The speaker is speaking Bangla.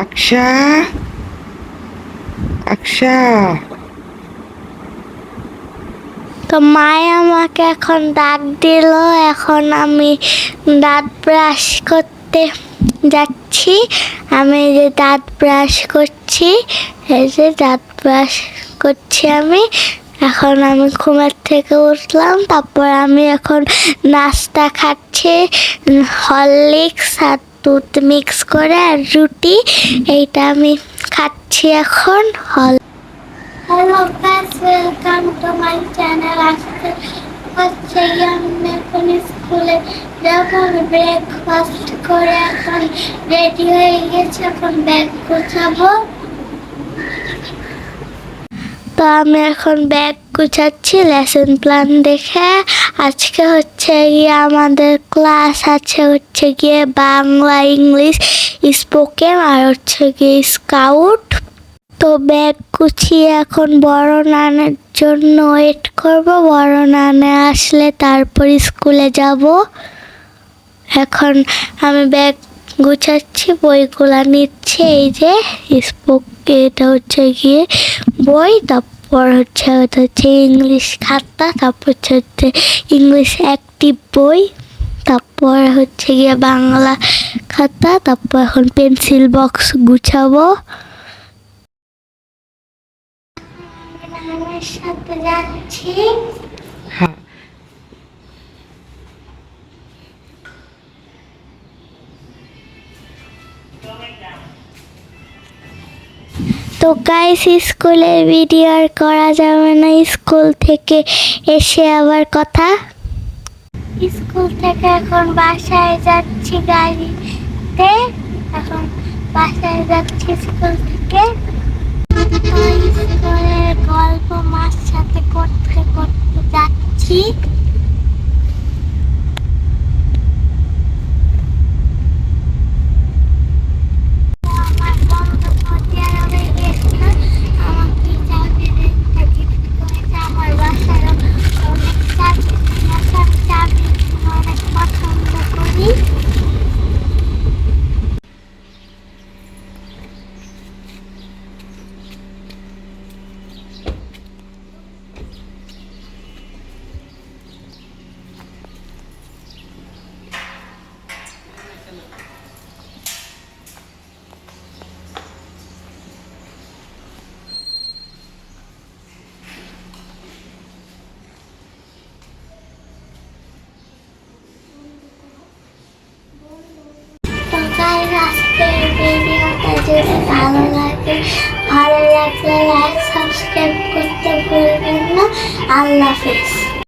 আকশা, আকশা। তো মায়ে আমাকে এখন দাঁত দিল, এখন আমি দাঁত ব্রাশ করতে যাচ্ছি। আমি যে দাঁত ব্রাশ করছি, এই যে দাঁত ব্রাশ করছি আমি। এখন আমি ঘুমের থেকে উঠলাম, তারপর আমি এখন নাস্তা খাচ্ছি, হরলিক্স আর দুধ মিক্স করে আর রুটি, এইটা আমি খাচ্ছি এখন। Hello guys, welcome to my channel. আজকে হচ্ছে আমি এখন স্কুলে যাব, ব্রেকফাস্ট করে এখন রেডি হয়ে গেছি, এখন ব্যাগ গোছাবো। তো আমি এখন ব্যাগ গুছাচ্ছি লেসন প্ল্যান দেখে। আজকে হচ্ছে গিয়ে আমাদের ক্লাস আছে হচ্ছে গিয়ে বাংলা, ইংলিশ, স্পোকেন আর হচ্ছে গিয়ে স্কাউট। তো ব্যাগ গুছিয়ে এখন বড় নানের জন্য ওয়েট করব, বড় নানা আসলে তারপর স্কুলে যাব। এখন আমি ব্যাগ গুছাচ্ছি, বইগুলা নিচ্ছে, এই যে এটা হচ্ছে গিয়ে বই, তারপর হচ্ছে ইংলিশ খাতা, তারপর হচ্ছে ইংলিশ অ্যাক্টিভ বই, তারপর হচ্ছে গিয়ে বাংলা খাতা, তারপর এখন পেন্সিল বক্স গুছাবো। নানার সাথে যাচ্ছি। হ্যাঁ, তো গাইস, স্কুলের ভিডিও আর করা যাবে না, স্কুল থেকে এসে আবার কথা। স্কুল থেকে এখন বাসায় যাচ্ছি গাড়িতে, এখন বাসায় যাচ্ছি স্কুল থেকে। স্কুলের গল্প মার সাথে করতে করতে যাচ্ছি। আজকের ভিডিওটা যদি ভালো লাগলে লাইক সাবস্ক্রাইব করতে ভুলবেন না। আল্লাহ হাফেজ।